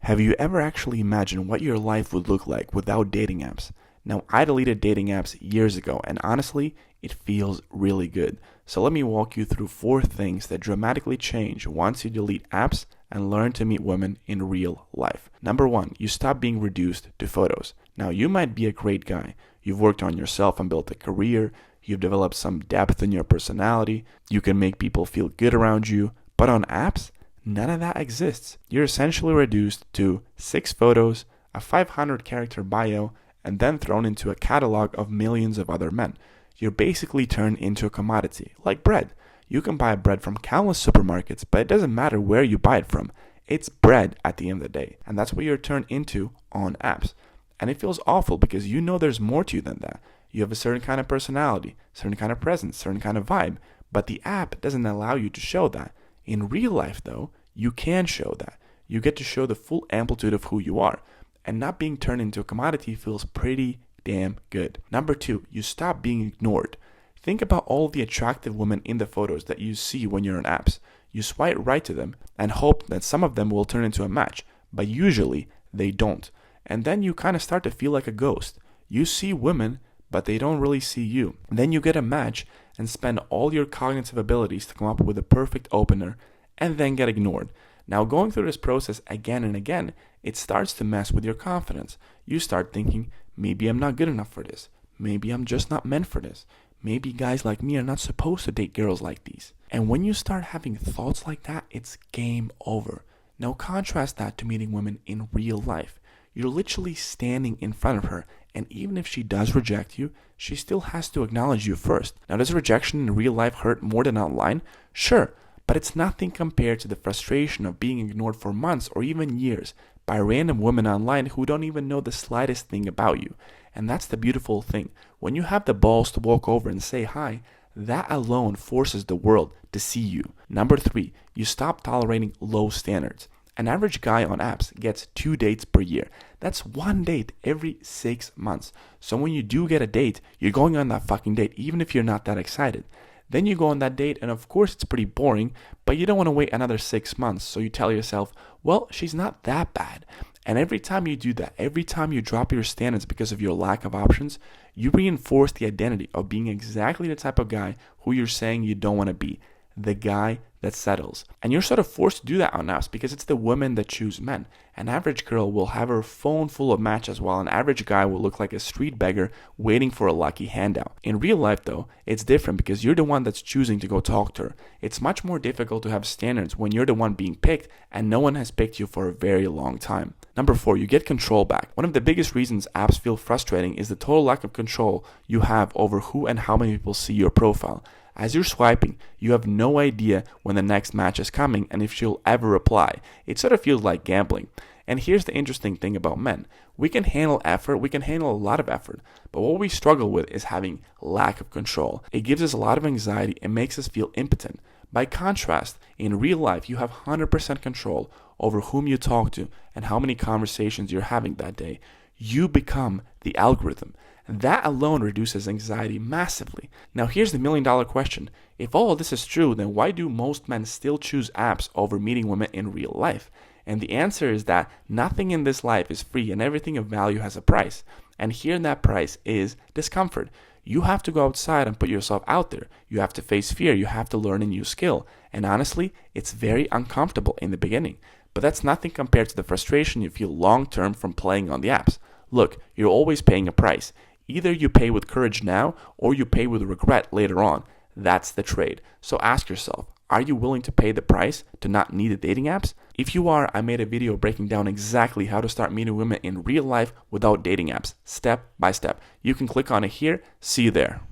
Have you ever actually imagined what your life would look like without dating apps? Now, I deleted dating apps years ago, and honestly, it feels really good. So let me walk you through 4 things that dramatically change once you delete apps and learn to meet women in real life. Number 1, you stop being reduced to photos. Now, you might be a great guy. You've worked on yourself and built a career. You've developed some depth in your personality. You can make people feel good around you. But on apps, none of that exists. You're essentially reduced to 6 photos, a 500-character bio, and then thrown into a catalog of millions of other men. You're basically turned into a commodity, like bread. You can buy bread from countless supermarkets, but it doesn't matter where you buy it from. It's bread at the end of the day, and that's what you're turned into on apps. And it feels awful because you know there's more to you than that. You have a certain kind of personality, certain kind of presence, certain kind of vibe, but the app doesn't allow you to show that. In real life, though, you can show that. You get to show the full amplitude of who you are. And not being turned into a commodity feels pretty damn good. Number 2, you stop being ignored. Think about all the attractive women in the photos that you see when you're on apps. You swipe right to them and hope that some of them will turn into a match, but usually they don't. And then you kind of start to feel like a ghost. You see women, but they don't really see you. Then you get a match and spend all your cognitive abilities to come up with a perfect opener and then get ignored. Now, going through this process again and again, it starts to mess with your confidence. You start thinking, maybe I'm not good enough for this. Maybe I'm just not meant for this. Maybe guys like me are not supposed to date girls like these. And when you start having thoughts like that, it's game over. Now, contrast that to meeting women in real life. You're literally standing in front of her, and even if she does reject you, she still has to acknowledge you first. Now, does rejection in real life hurt more than online? Sure, but it's nothing compared to the frustration of being ignored for months or even years by random women online who don't even know the slightest thing about you. And that's the beautiful thing. When you have the balls to walk over and say hi, that alone forces the world to see you. Number 3, you stop tolerating low standards. An average guy on apps gets 2 dates per year. That's 1 date every 6 months. So when you do get a date, you're going on that fucking date even if you're not that excited. Then you go on that date and of course it's pretty boring, but you don't want to wait another 6 months. So you tell yourself, well, she's not that bad. And every time you do that, every time you drop your standards because of your lack of options, you reinforce the identity of being exactly the type of guy who you're saying you don't want to be. The guy that settles. And you're sort of forced to do that on apps because it's the women that choose men. An average girl will have her phone full of matches while an average guy will look like a street beggar waiting for a lucky handout. In real life though, it's different because you're the one that's choosing to go talk to her. It's much more difficult to have standards when you're the one being picked and no one has picked you for a very long time. Number 4, you get control back. One of the biggest reasons apps feel frustrating is the total lack of control you have over who and how many people see your profile. As you're swiping, you have no idea when the next match is coming and if she'll ever reply. It sort of feels like gambling. And here's the interesting thing about men. We can handle effort, we can handle a lot of effort, but what we struggle with is having lack of control. It gives us a lot of anxiety and makes us feel impotent. By contrast, in real life, you have 100% control over whom you talk to and how many conversations you're having that day. You become the algorithm. That alone reduces anxiety massively. Now here's the $1,000,000 question. If all of this is true, then why do most men still choose apps over meeting women in real life? And the answer is that nothing in this life is free and everything of value has a price. And here that price is discomfort. You have to go outside and put yourself out there. You have to face fear. You have to learn a new skill. And honestly, it's very uncomfortable in the beginning. But that's nothing compared to the frustration you feel long-term from playing on the apps. Look, you're always paying a price. Either you pay with courage now or you pay with regret later on. That's the trade. So ask yourself, are you willing to pay the price to not need the dating apps? If you are, I made a video breaking down exactly how to start meeting women in real life without dating apps, step by step. You can click on it here. See you there.